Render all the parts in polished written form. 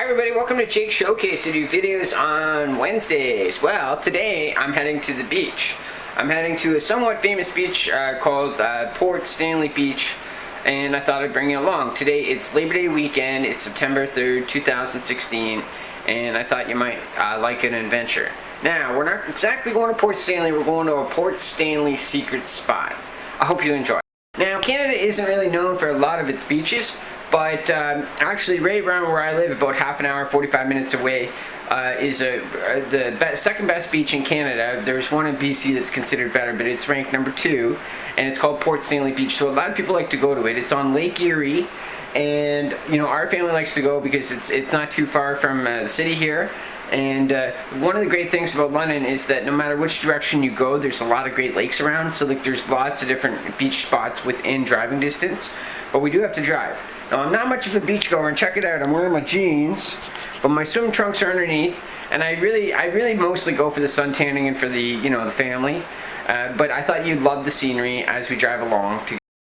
everybody, welcome to Jake's Showcase. I do videos on Wednesdays. Well, today I'm heading to the beach. I'm heading to a somewhat famous beach called Port Stanley Beach, and I thought I'd bring you along. Today it's Labor Day weekend, it's September 3rd, 2016, and I thought you might like an adventure. Now, we're not exactly going to Port Stanley, we're going to a Port Stanley secret spot. I hope you enjoy. Now, Canada isn't really known for a lot of its beaches, but actually right around where I live, about half an hour, 45 minutes away, is the second best beach in Canada. There's one in BC that's considered better, but it's ranked number 2, and it's called Port Stanley Beach. So a lot of people like to go to it. It's on Lake Erie, and you know, our family likes to go because it's not too far from the city here. And one of the great things about London is that no matter which direction you go, there's a lot of great lakes around. So like there's lots of different beach spots within driving distance, but we do have to drive. Now, I'm not much of a beach goer, and check it out, I'm wearing my jeans, but my swim trunks are underneath, and I really mostly go for the sun tanning and for the the family. But I thought you'd love the scenery as we drive along.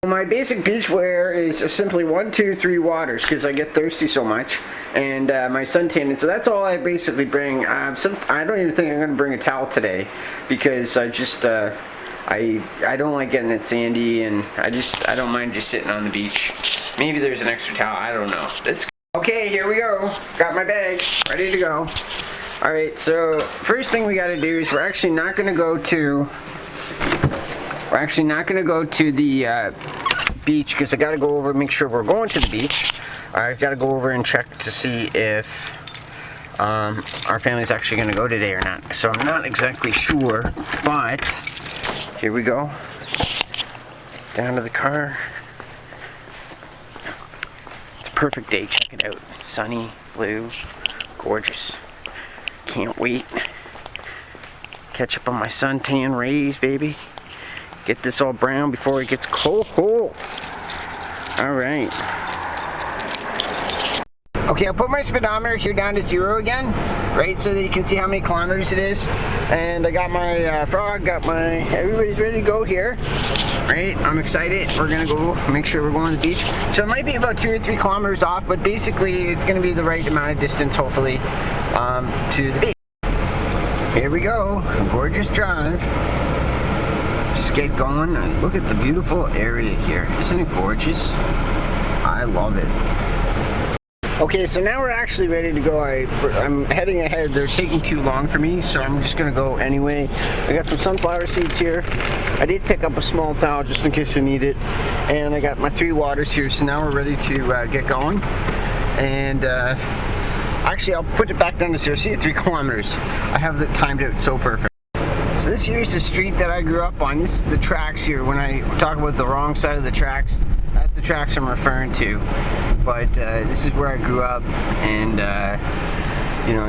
My basic beach wear is simply 1, 2, 3 waters because I get thirsty so much, and my suntan, and so that's all I basically bring. I don't even think I'm going to bring a towel today because I just I don't like getting it sandy, and I don't mind just sitting on the beach. Maybe there's an extra towel, I don't know. Okay, here we go. Got my bag ready to go. Alright, so first thing we got to do is we're actually not going to go to the beach because I got to go over and make sure we're going to the beach. I've got to go over and check to see if our family's actually going to go today or not. So I'm not exactly sure, but here we go. Down to the car. It's a perfect day. Check it out. Sunny, blue, gorgeous. Can't wait. Catch up on my suntan rays, baby. Get this all brown before it gets cold. Alright. Okay, I'll put my speedometer here down to 0 again, right, so that you can see how many kilometers it is. And I got my frog, everybody's ready to go here, right? I'm excited. We're gonna go make sure we're going to the beach. So it might be about 2 or 3 kilometers off, but basically it's gonna be the right amount of distance, hopefully, to the beach. Here we go, gorgeous drive. Just get going and look at the beautiful area here. Isn't it gorgeous? I love it. Okay, so now we're actually ready to go. I'm heading ahead. They're taking too long for me, so I'm just gonna go anyway. I got some sunflower seeds here. I did pick up a small towel just in case I need it, and I got my 3 waters here. So now we're ready to get going. And actually, I'll put it back down to 0. See at 3 kilometers. I have it timed out so perfect. So this here is the street that I grew up on. This is the tracks here. When I talk about the wrong side of the tracks, that's the tracks I'm referring to. But this is where I grew up, and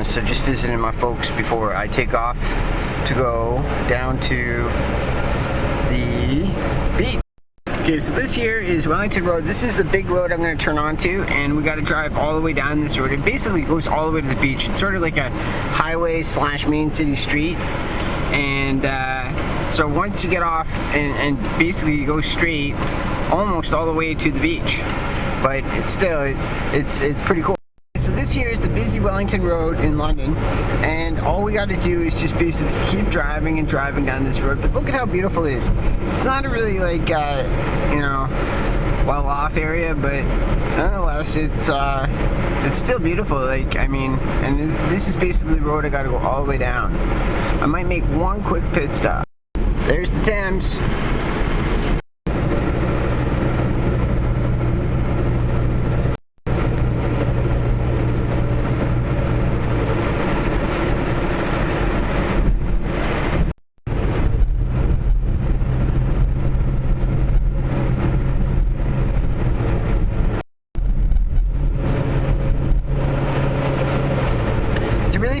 so just visiting my folks before I take off to go down to the beach. Okay, so this here is Wellington Road. This is the big road I'm going to turn onto, and we got to drive all the way down this road. It basically goes all the way to the beach. It's sort of like a highway / main city street. And so once you get off and basically you go straight almost all the way to the beach, but it's still it's pretty cool. So this here is the busy Wellington Road in London, and all we got to do is just basically keep driving and driving down this road. But look at how beautiful it is. It's not a really like well off area, but nonetheless it's still beautiful. Like, I mean, and this is basically the road I got to go all the way down. I might make one quick pit stop. There's the Thames.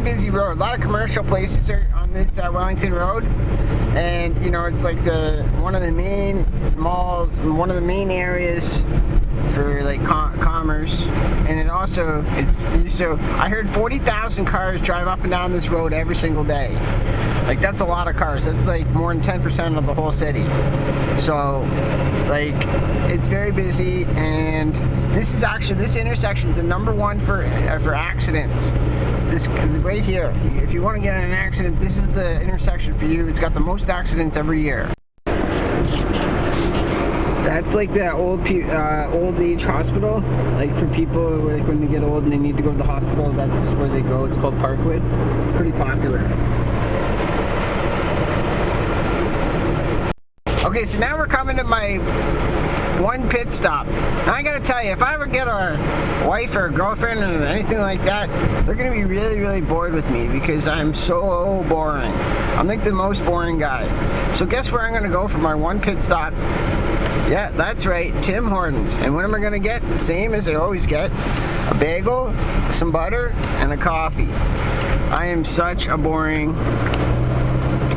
Busy road. A lot of commercial places are on this Wellington Road, and it's like one of the main malls, one of the main areas for like commerce, and it also so I heard 40,000 cars drive up and down this road every single day. Like, that's a lot of cars. That's like more than 10% of the whole city. So like, it's very busy, and this intersection is the #1 for accidents. This right here, if you want to get in an accident, this is the intersection for you. It's got the most accidents every year. That's like the old age hospital, like for people like when they get old and they need to go to the hospital. That's where they go. It's called Parkwood. It's pretty popular. Okay, so now we're coming to my one pit stop. Now I gotta tell you, if I ever get a wife or a girlfriend or anything like that, they're gonna be really, really bored with me because I'm so boring. I'm like the most boring guy. So guess where I'm gonna go for my one pit stop? Yeah, that's right, Tim Hortons. And what am I gonna get? The same as I always get: a bagel, some butter, and a coffee. I am such a boring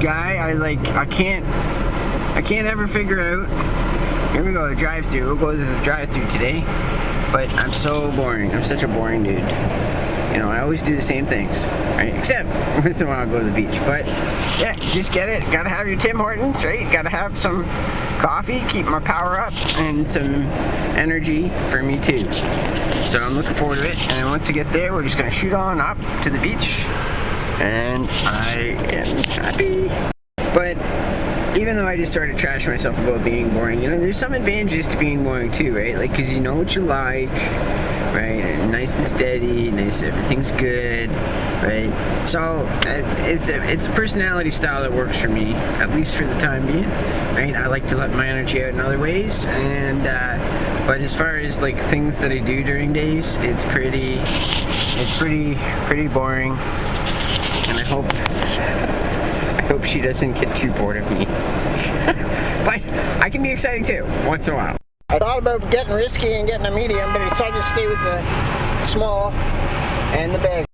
guy. I can't ever figure out. Here we go, the drive-thru. We'll go to the drive-thru today. But I'm so boring. I'm such a boring dude. You know, I always do the same things, right? Except once in a while I'll go to the beach. But yeah, just get it. Gotta have your Tim Hortons, right? Gotta have some coffee, keep my power up, and some energy for me too. So I'm looking forward to it. And then once I get there, we're just gonna shoot on up to the beach. And I am happy. But even though I just started trashing myself about being boring, you know, there's some advantages to being boring too, right? Like, because you know what you like, right? And nice and steady, nice, everything's good, right? So it's a personality style that works for me, at least for the time being, right? I like to let my energy out in other ways, and but as far as like things that I do during days, it's pretty boring, and I hope she doesn't get too bored of me. But I can be exciting too, once in a while. I thought about getting risky and getting a medium, but I decided to stay with the small and the big.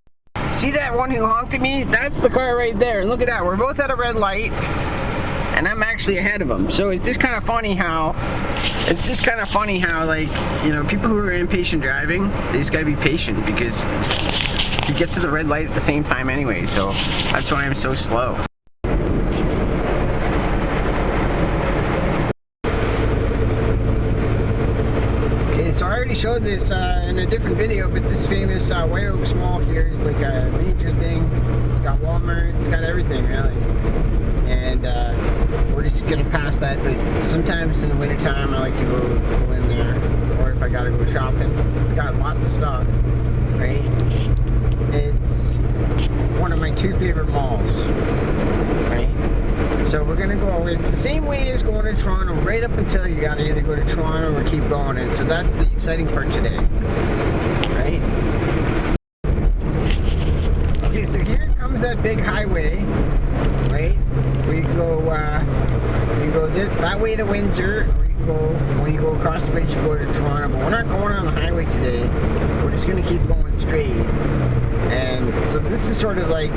See that one who honked at me? That's the car right there. Look at that. We're both at a red light, and I'm actually ahead of him. So it's just kind of funny how, like, you know, people who are impatient driving, they just gotta be patient because you get to the red light at the same time anyway. So that's why I'm so slow. So I already showed this in a different video, but this famous White Oaks Mall here is like a major thing. It's got Walmart, it's got everything really. And we're just gonna pass that, but sometimes in the wintertime I like to go in there, or if I gotta go shopping. It's got lots of stuff, right? It's one of my 2 favorite malls, right? So we're gonna go, it's the same way as going to Toronto, right up until you gotta either go to Toronto or keep going. And so that's the exciting part today, right? Okay, so here comes that big highway, right? We go that way to Windsor, or you can go, when you go across the bridge, you go to Toronto. But we're not going on the highway today. We're just gonna keep going straight. And so this is sort of like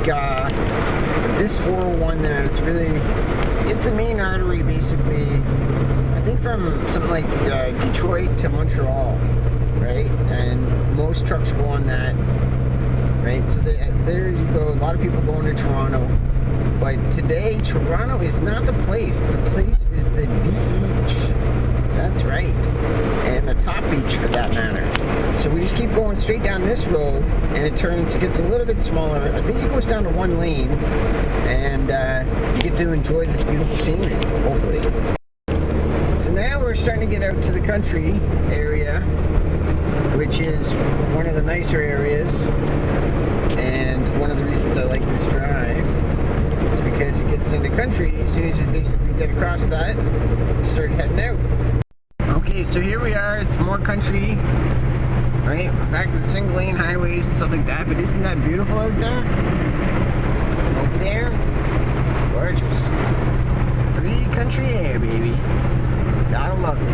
this 401 there. It's the main artery basically, I think from something like Detroit to Montreal, right? And most trucks go on that, right? So there you go. A lot of people going to Toronto. But today, Toronto is not the place. The place is the beach. That's right. And the top beach for that matter. So we just keep going straight down this road, and it gets a little bit smaller. I think it goes down to 1 lane, and you get to enjoy this beautiful scenery, hopefully. So now we're starting to get out to the country area, which is one of the nicer areas, and one of the reasons I like this drive is because it gets into country. As soon as you basically get across that, you start heading out. Okay, so here we are. It's more country, right? Back to the single lane highways and stuff like that. But isn't that beautiful out there? Over there, gorgeous. Free country air, baby. Gotta love it.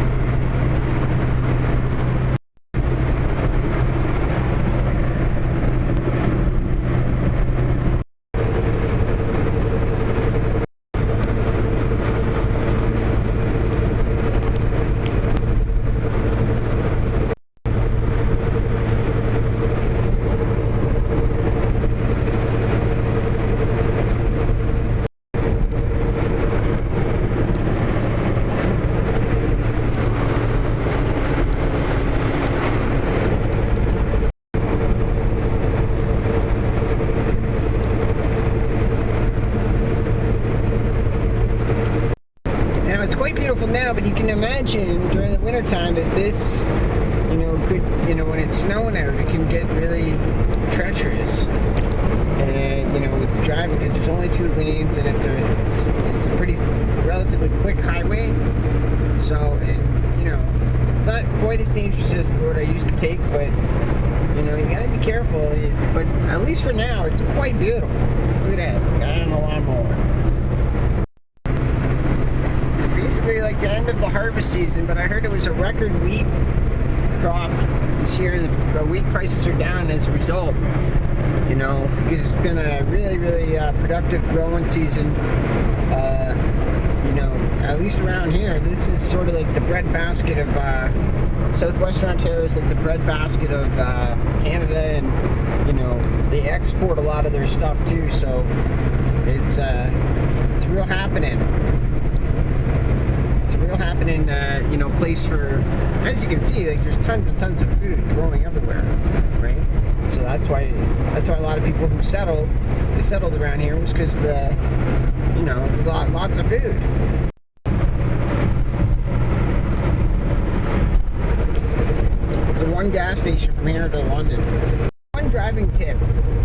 now, but you can imagine during the wintertime that this, could, when it's snowing out, it can get really treacherous. And, with the driving, because there's only 2 lanes, and it's a pretty relatively quick highway. So, and, it's not quite as dangerous as the road I used to take, but, you gotta be careful. But at least for now, it's quite beautiful. Look at that, guy on the lawnmower. It's basically like the end of the harvest season, but I heard it was a record wheat crop this year. The wheat prices are down as a result. Because it's been a really, really productive growing season. At least around here, this is sort of like the breadbasket of southwestern Ontario is like the breadbasket of Canada, and they export a lot of their stuff too. So it's real happening. It's a real happening, place for, as you can see, like there's tons and tons of food growing everywhere, right? So that's why a lot of people who settled around here was because lots of food. It's a 1 gas station from here to London. One driving tip.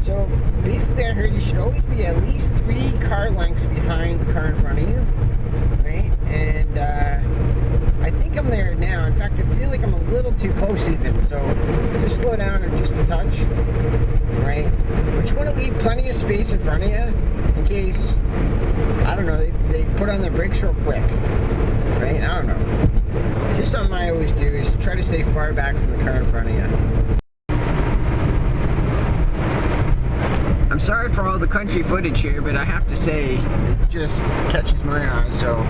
So basically, I heard you should always be at least 3 car lengths behind the car in front of you, right? And I think I'm there now. In fact, I feel like I'm a little too close even. So just slow down or just a touch, right? But you want to leave plenty of space in front of you in case, I don't know, they put on their brakes real quick, right? I don't know. Just something I always do is try to stay far back from the car in front of you. I'm sorry for all the country footage here, but I have to say, it just catches my eye, so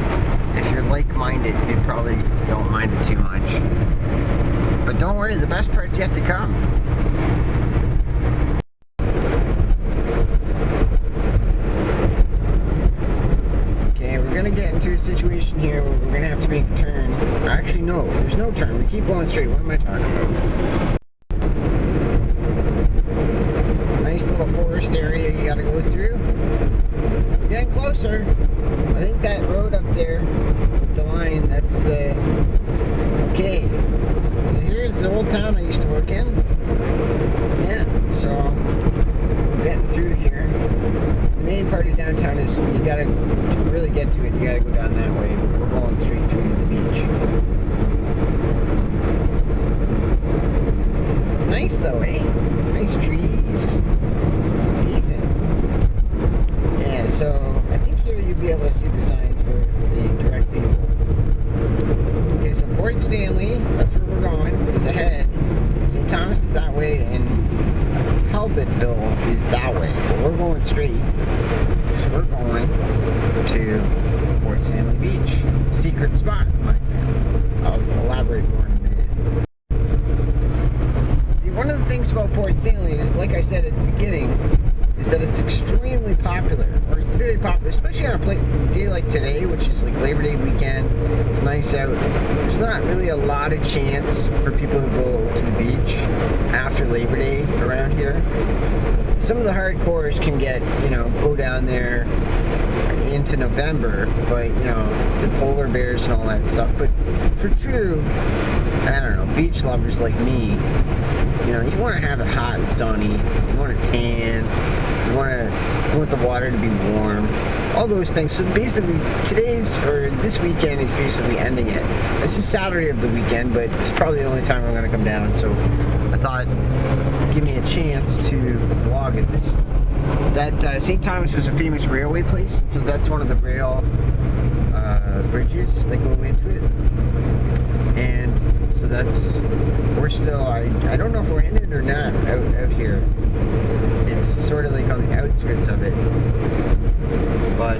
if you're like-minded, you probably don't mind it too much. But don't worry, the best part's yet to come. Okay, we're gonna get into a situation here where we're gonna have to make a turn. Actually, no, there's no turn. We keep going straight. What am I talking about? Nice little forest area you gotta go through. Getting closer. I think that road up there, the line, that's the... Okay. So here's the old town I used to work in. Yeah, so I'm getting through here. The main part of downtown is, to really get to it, you gotta go down that way. We're going straight through to the beach. It's nice though, eh? Nice trees. Decent. Yeah, so I think here you'll be able to see the signs for the direct view. Okay, so Port Stanley, that's where we're going, is ahead. St. Thomas is that way, and Talbotville is that way. But we're going straight. So we're going to Port Stanley Beach. Secret spot, mind you. I'll elaborate more in a minute. See, one of the things about Port Stanley is, like I said at the beginning, is that it's extremely popular, or it's very popular, especially on a day like today, which is like Labor Day weekend. It's nice out. There's not really a lot of chance for people to go to the beach after Labor Day around here. Some of the hardcores can go down there into November, but the polar bears and all that stuff. But for true, I don't know, beach lovers like me, you want to have it hot and sunny. You want to tan. You want the water to be warm. All those things. So basically, this weekend is basically ending it. This is Saturday of the weekend, but it's probably the only time I'm going to come down. So I thought, give me a chance to vlog it. That St. Thomas was a famous railway place, so that's one of the rail bridges that go into it. And so we're still, I don't know if we're in it or not out here. It's sort of like on the outskirts of it. But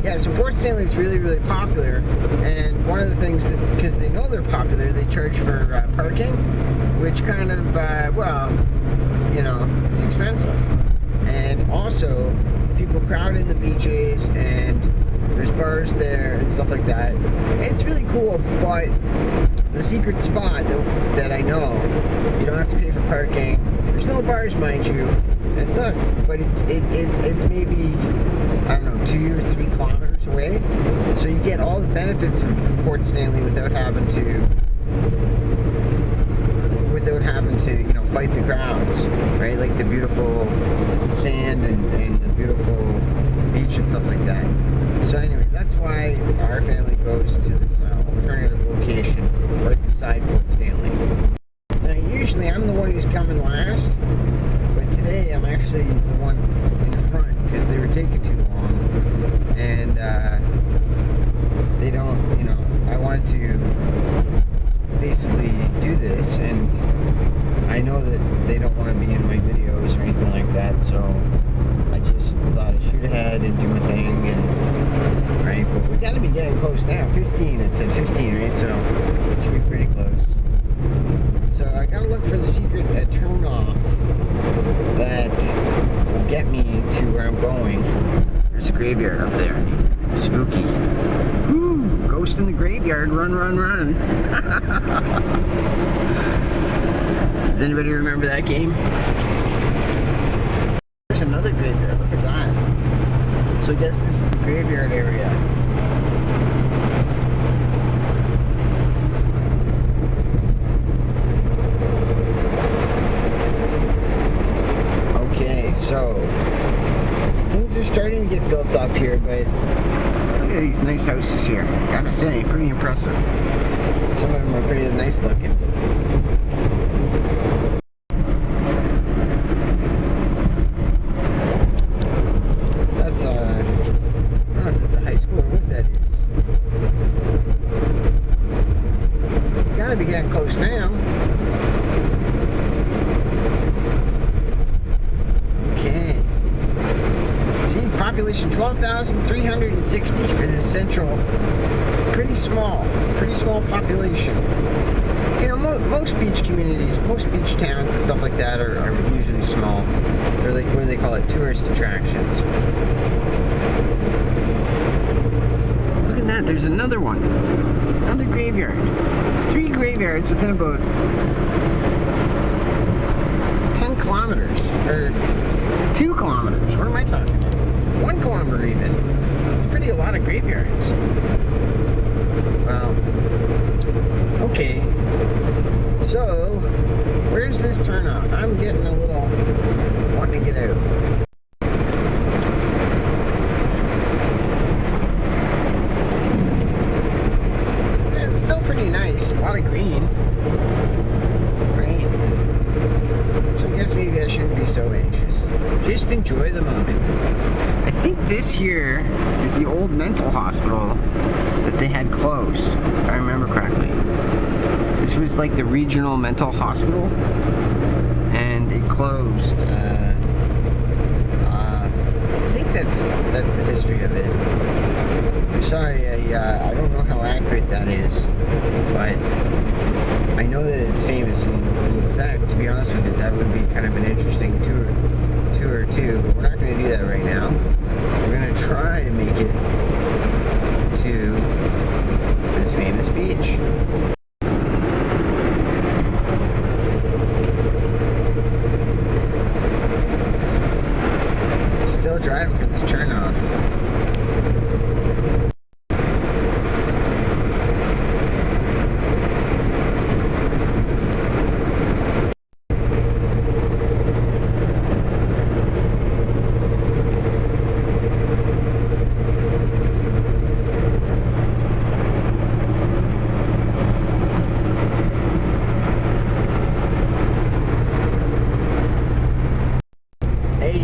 yeah, so Port Stanley is really, really popular. And one of the things that, because they know they're popular, they charge for parking, which kind of, it's expensive. And also, people crowd in the beaches, and there's bars there and stuff like that. It's really cool, but the secret spot that I know, you don't have to pay for parking. There's no bars, mind you. It's not, but it's maybe, I don't know, 2 or 3 kilometers away. So you get all the benefits of Port Stanley without having to you know, fight the crowds, right? Like the beautiful sand and the beautiful beach and stuff like that. So anyway, that's why our family goes to this alternative location right beside Port Stanley. Now usually I'm the one who's coming last, but today I'm actually the one in front because they were taking too long, and they don't, you know, I wanted to basically do this, and I know that they don't want to be in my videos or anything like that, so I just thought I'd shoot ahead and do my thing, and right, but we gotta be getting close now. 15, it said 15, right, so it should be pretty close. So I gotta look for the secret turn off that will get me to where I'm going. There's a graveyard up there. Spooky. Ooh, ghost in the graveyard. Run, run, run. Does anybody remember that game? There's another graveyard. Look at that. So I guess this is the graveyard area. So, things are starting to get built up here, but look at these nice houses here. Gotta say, pretty impressive. Some of them are pretty nice looking. That's, I don't know if that's a high school or what that is. Gotta be getting close now. Population 12,360 for this central. Pretty small population. You know, most beach communities, most beach towns and stuff like that are usually small. They're like, what do they call it? Tourist attractions. Look at that, there's another one. Another graveyard. It's 3 graveyards within about 10 kilometers. Or 2 kilometers. What am I talking about? 1 kilometer even. It's a lot of graveyards. Well, okay. So, where's this turnoff? I'm getting a little wanting to get out. Yeah, it's still pretty nice. A lot of green. Right? So I guess maybe I shouldn't be so anxious. Just enjoy the moment. I think this here is the old mental hospital that they had closed, if I remember correctly. This was like the regional mental hospital, and it closed. I think that's the history of it. I'm sorry, I don't know how accurate that is, but I know that it's famous, and in fact, to be honest with you, that would be kind of an interesting tour or two, but we're not going to do that right now. We're going to try to make it to this famous beach. Still driving for this turnoff.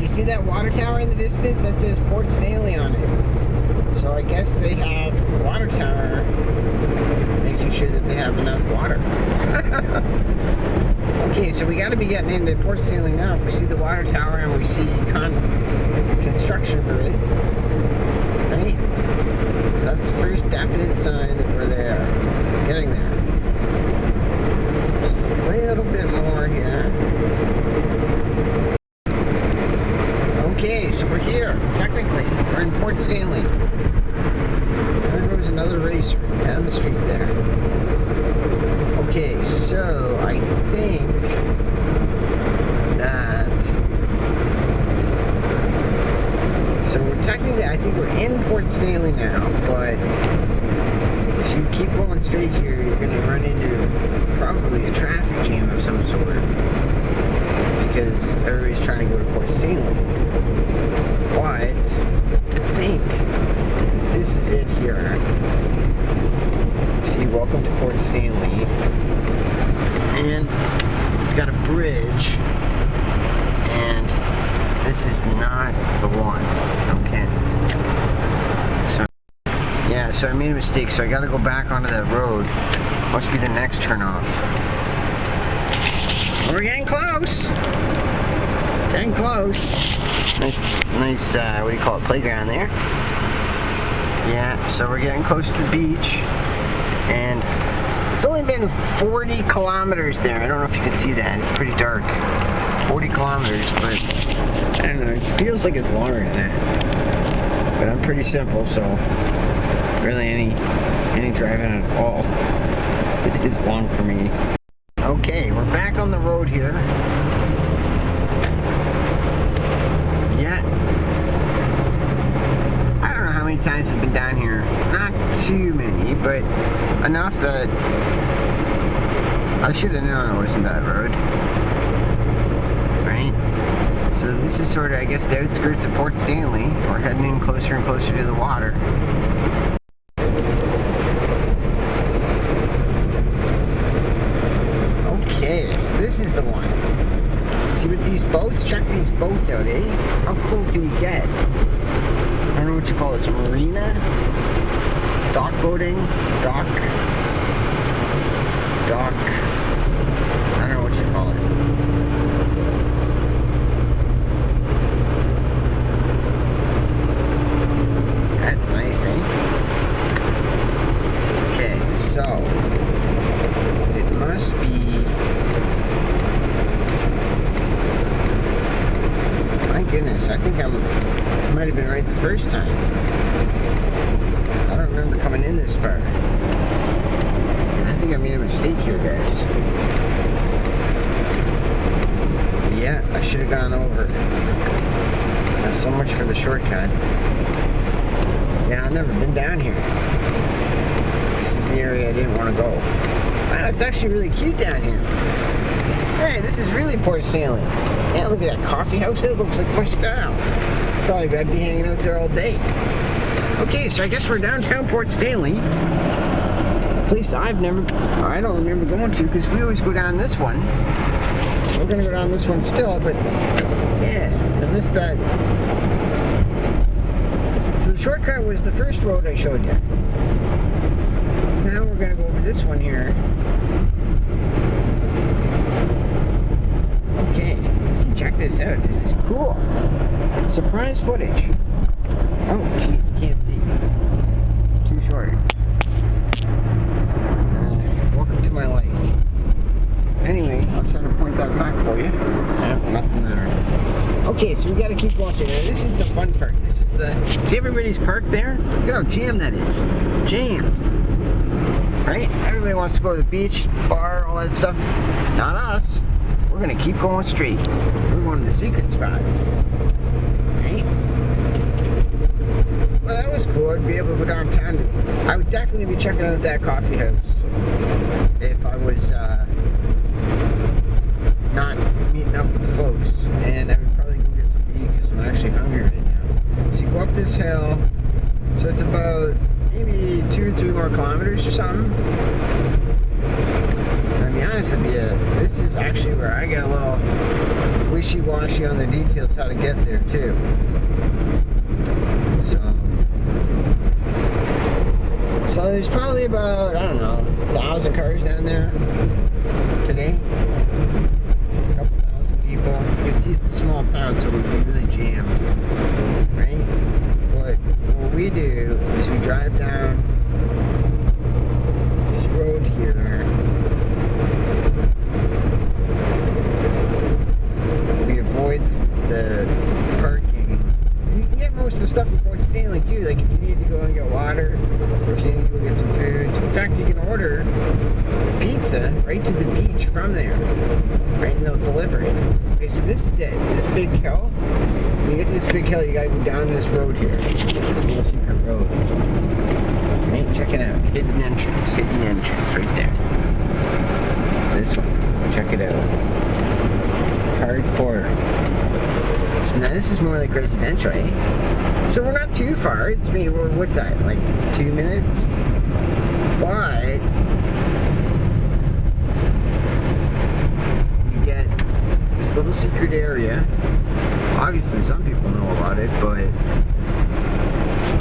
See that water tower in the distance? That says Port Stanley on it. So I guess they have a water tower making sure that they have enough water. Okay, so we got to be getting into Port Stanley now. If we see the water tower and we see construction for it, right? So that's the first definite sign that we're there. Getting there. Just a little bit more here. Okay, so we're here. Technically, we're in Port Stanley. There goes another racer down the street there. Okay, so I think that I think we're in Port Stanley now, but if you keep going straight here, you're going to run into probably a traffic jam of some sort, because everybody's trying to go to Port Stanley. But I think this is it here. See, welcome to Port Stanley, and it's got a bridge, and this is not the one. Okay. So I made a mistake, so I gotta go back onto that road. Must be the next turnoff. We're getting close. Getting close. Nice, what do you call it, playground there. Yeah, so we're getting close to the beach, and it's only been 40 kilometers there. I don't know if you can see that. It's pretty dark. 40 kilometers, but I don't know. It feels like it's longer than that. But I'm pretty simple, so really any driving at all, it is long for me. Okay, we're back on the road here. Yeah. I don't know how many times I've been down here. Not too many, but enough that I should have known it wasn't that road. Right? So this is sort of, I guess, the outskirts of Port Stanley. We're heading in closer and closer to the water. Okay, so this is the one. See, with these boats, check these boats out, eh? How cool can you get? I don't know what you call this, marina? Dock boating? Dock? I don't know what you call it. That's nice, eh? Okay, so it must be, my goodness, I think I might have been right the first time. I don't remember coming in this far. And I think I made a mistake here, guys. Yeah, I should have gone over. That's so much for the shortcut. Yeah, I've never been down here. This is the area I didn't want to go. Wow, it's actually really cute down here. Hey, this is really Port Stanley. Yeah, look at that coffee house. It looks like my style. Probably I'd be hanging out there all day. Okay, so I guess we're downtown Port Stanley. A place I don't remember going to, because we always go down this one. We're gonna go down this one still, but yeah, I missed that. So the shortcut was the first road I showed you. Now we're gonna go over this one here. Okay, see, check this out. This is cool. Surprise footage. Oh, jeez, you can't see. Too short. Welcome to my life. Anyway, I'll try to point that back for you. Nothing there. Okay, so we gotta keep watching. Now, this is the fun part. This is the, see everybody's parked there? Look how jammed that is. Jammed. Right? Everybody wants to go to the beach, bar, all that stuff. Not us. We're gonna keep going straight. We're going to the secret spot. Right? Well, that was cool. I'd be able to go downtown. I would definitely be checking out that coffee house if I was not meeting up with the folks. And I would probably go get some meat because I'm actually hungry right now. So you go up this hill. So it's about maybe 2 or 3 more kilometers or something. To be honest with you, this is actually where I get a little wishy-washy on the details how to get there too. So there's probably about, I don't know, 1,000 cars down there today. A couple thousand people. You can see it's a small town, so we'd be really jammed, right? But what we do is we drive down this road here. We avoid the parking. You can get most of the stuff in Port Stanley too, like if you need to go and get water, or if you need to go get some food. In fact, you can order pizza right to the beach from there, right, and they'll deliver it. Okay, so this is it, this big hill. you get to this big hill, you gotta go down this road here. This little secret road. Right, check it out. Hidden entrance right there. This one. Check it out. Hardcore. So now this is more like residential, eh? So we're not too far. It's me, what's that, like 2 minutes? But you get this little secret area. Obviously some people know about it, but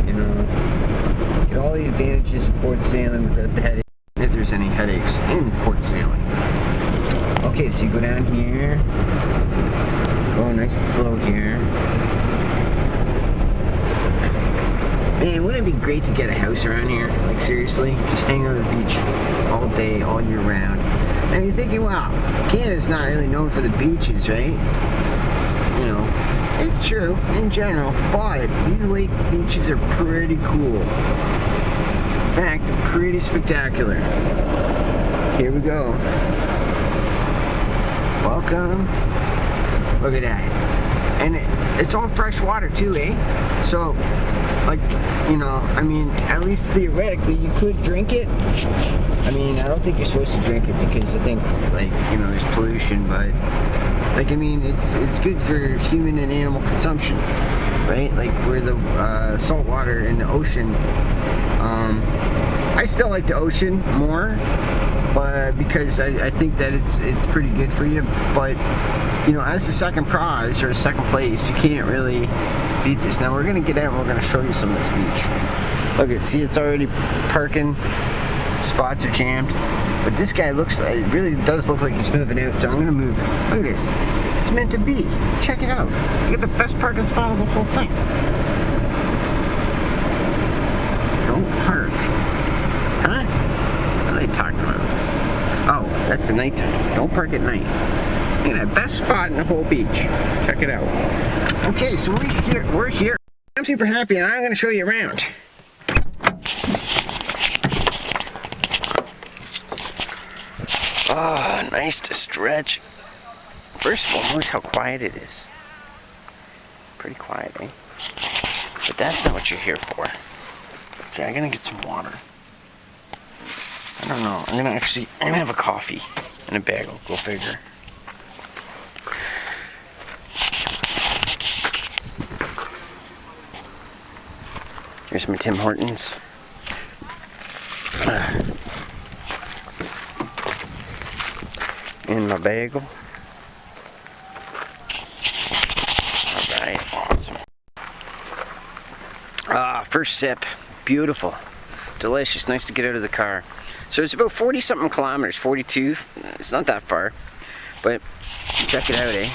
you know, get all the advantages of Port Stanley without the headache, if there's any headaches in Port Stanley. Okay, so you go down here. Oh, nice and slow here. Man, wouldn't it be great to get a house around here? Like, seriously? Just hang out at the beach all day, all year round. And you're thinking, wow, Canada's not really known for the beaches, right? It's, you know, it's true, in general, but these lake beaches are pretty cool. In fact, pretty spectacular. Here we go. Welcome. Look at that. And it's all fresh water too, eh? So, like, you know, I mean, at least theoretically, you could drink it. I mean, I don't think you're supposed to drink it because I think, like, you know, there's pollution, but, like, I mean, it's good for human and animal consumption, right? Like, where the salt water in the ocean, I still like the ocean more, but because I think that it's pretty good for you, but you know, as the second prize or second place, you can't really beat this. Now we're gonna get out and we're gonna show you some of this beach. Look at, see, it's already parking. Spots are jammed, but this guy looks like, it really does look like he's moving out, so I'm gonna move him. Look at this, it's meant to be. Check it out. You get the best parking spot of the whole thing. Don't park. Huh? What are they talking about? Oh, that's the nighttime. Don't park at night. Look at that, best spot in the whole beach. Check it out. Okay, so we're here. I'm super happy, and I'm going to show you around. Oh, nice to stretch. First of all, notice how quiet it is. Pretty quiet, eh? But that's not what you're here for. Okay, I'm going to get some water. I don't know. I'm gonna have a coffee and a bagel. Go figure. Here's my Tim Hortons. And my bagel. Alright, awesome. First sip. Beautiful. Delicious. Nice to get out of the car. So it's about 40-something kilometers, 42. It's not that far, but check it out, eh?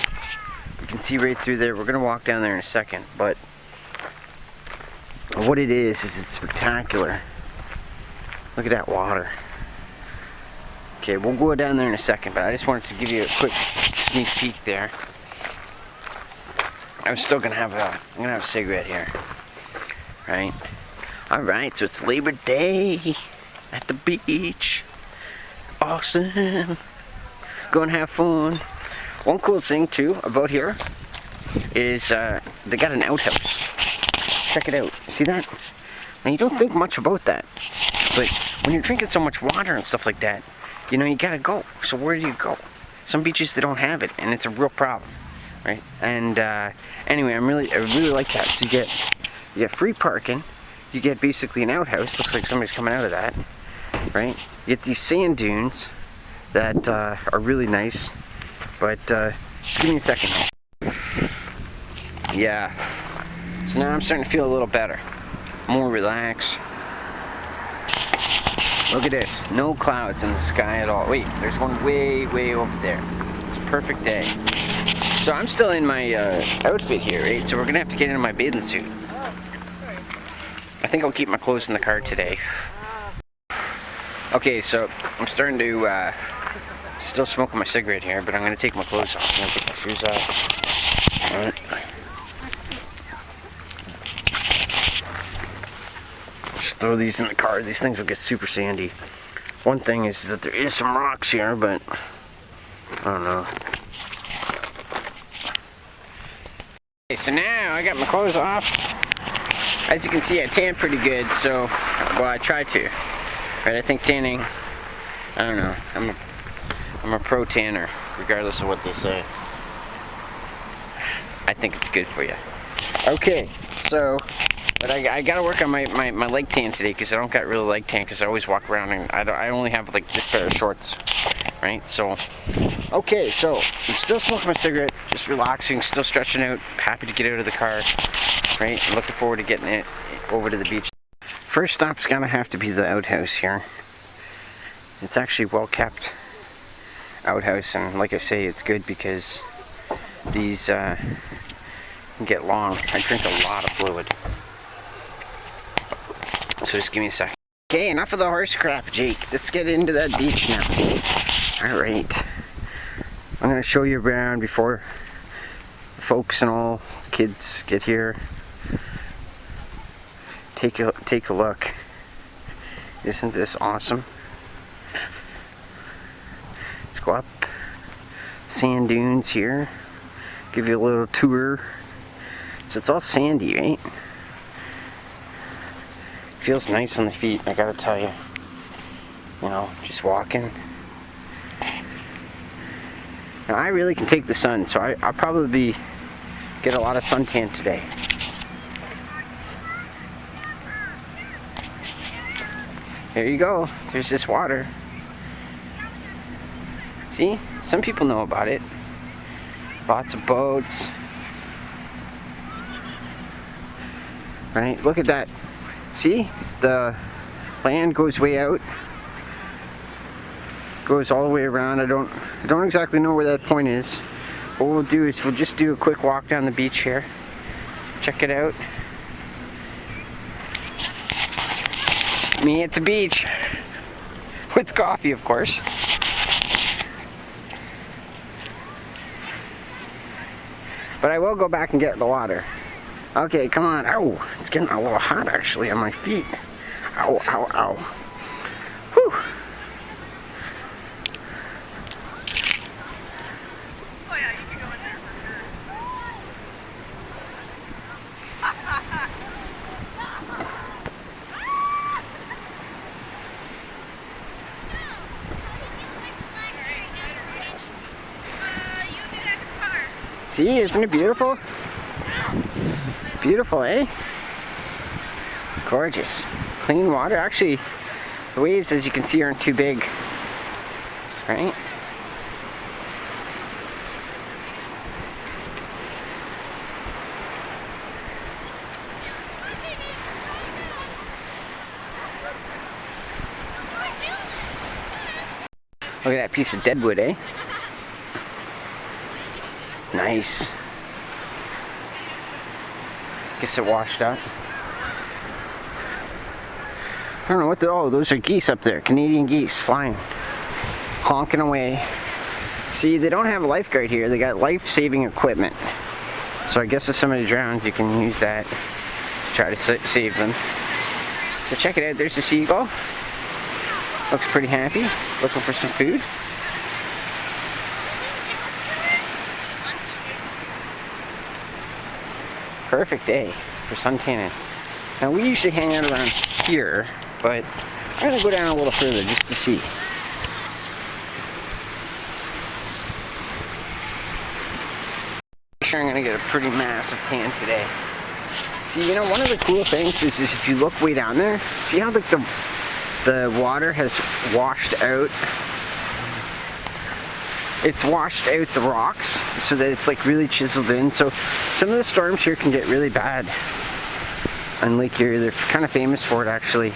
You can see right through there. We're gonna walk down there in a second, but what it is it's spectacular. Look at that water. Okay, we'll go down there in a second, but I just wanted to give you a quick sneak peek there. I'm still gonna have I'm gonna have a cigarette here, right? All right, so it's Labor Day. At the beach. Awesome. Go and have fun. One cool thing too about here is they got an outhouse. Check it out. See that? Now you don't think much about that, but when you're drinking so much water and stuff like that, you know, you gotta go. So where do you go? Some beaches, they don't have it, and it's a real problem, right? And anyway, I really like that. So you get free parking. You get basically an outhouse. Looks like somebody's coming out of that. Right? You get these sand dunes that are really nice, but just give me a second. Yeah. So now I'm starting to feel a little better, more relaxed. Look at this, no clouds in the sky at all. Wait, there's one way over there. It's a perfect day. So I'm still in my outfit here, right? So we're gonna have to get into my bathing suit. I think I'll keep my clothes in the car today. Okay, so I'm starting to still smoking my cigarette here, but I'm going to take my clothes off. I'm going to take my shoes off. Alright. Just throw these in the car. These things will get super sandy. One thing is that there is some rocks here, but I don't know. Okay, so now I got my clothes off. As you can see, I tan pretty good, so, well, I try to. Right, I think tanning, I don't know, I'm a pro tanner, regardless of what they say. I think it's good for you. Okay, so, but I gotta work on my leg tan today, because I don't got real leg tan, because I always walk around and I only have like this pair of shorts, right? So, okay, so I'm still smoking my cigarette, just relaxing, still stretching out, happy to get out of the car, right? Looking forward to getting it over to the beach. First stop's gonna have to be the outhouse here. It's actually well kept outhouse, and like I say, it's good because these can get long. I drink a lot of fluid. So just give me a second. Okay, enough of the horse crap, Jake. Let's get into that beach now. Alright. I'm gonna show you around before the folks and all kids get here. Take a look. Isn't this awesome? Let's go up sand dunes here. Give you a little tour. So it's all sandy, right? Feels nice on the feet, I gotta tell you. You know, just walking. Now I really can take the sun, so I'll probably get a lot of suntan today. There you go. There's this water. See? Some people know about it. Lots of boats. Right? Look at that. See? The land goes way out. Goes all the way around. I don't exactly know where that point is. What we'll do is we'll just do a quick walk down the beach here. Check it out. Me at the beach. With coffee, of course. But I will go back and get the water. Okay, come on. Ow! It's getting a little hot actually on my feet. Ow, ow, ow. Whew! Oh yeah, you can go in there for sure. See, isn't it beautiful? Beautiful, eh? Gorgeous. Clean water. Actually, the waves, as you can see, aren't too big. Right? Look at that piece of deadwood, eh? Nice. Guess it washed up. I don't know what oh, those are geese up there. Canadian geese flying. Honking away. See, they don't have a lifeguard here. They got life-saving equipment. So I guess if somebody drowns, you can use that to try to save them. So check it out. There's the seagull. Looks pretty happy. Looking for some food. Perfect day for suntanning. Now we usually hang out around here, but I'm going to go down a little further just to see. I'm going to get a pretty massive tan today. See, you know, one of the cool things is if you look way down there, see how like the water has washed out. It's washed out the rocks so that it's like really chiseled in. So some of the storms here can get really bad on Lake Erie. They're kind of famous for it actually.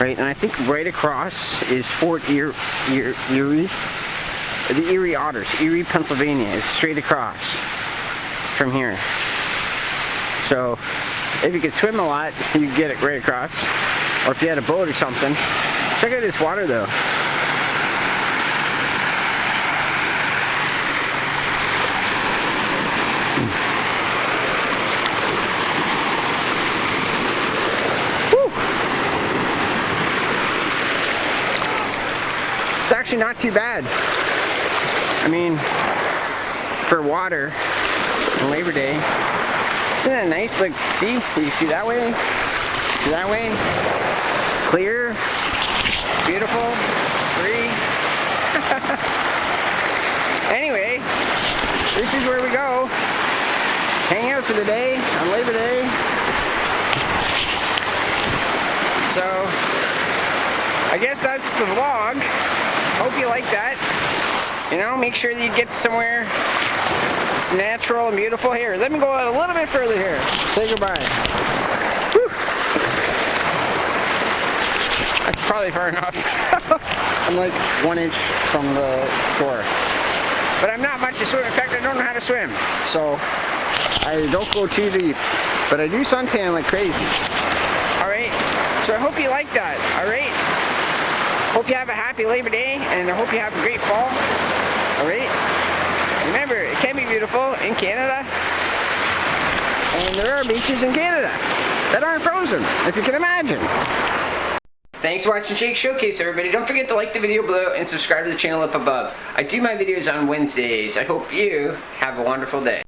Right, and I think right across is Fort Erie, the Erie Otters. Erie, Pennsylvania is straight across from here. So if you could swim a lot, you could get it right across. Or if you had a boat or something. Check out this water though. It's actually not too bad. I mean, for water, on Labor Day. Isn't that nice? Like, see? You can see that way? See that way? It's clear. It's beautiful. It's free. Anyway, this is where we go. Hang out for the day on Labor Day. So, I guess that's the vlog. Hope you like that. You know, make sure that you get somewhere it's natural and beautiful. Here, let me go out a little bit further here. Say goodbye. Whew. That's probably far enough. I'm like 1 inch from the shore. But I'm not much to swim. In fact, I don't know how to swim. So, I don't go too deep. But I do suntan like crazy. Alright, so I hope you like that. Alright? Hope you have a happy Labor Day, and I hope you have a great fall. Alright? Remember, it can be beautiful in Canada, and there are beaches in Canada that aren't frozen, if you can imagine. Thanks for watching Jake Showcase, everybody. Don't forget to like the video below and subscribe to the channel up above. I do my videos on Wednesdays. I hope you have a wonderful day.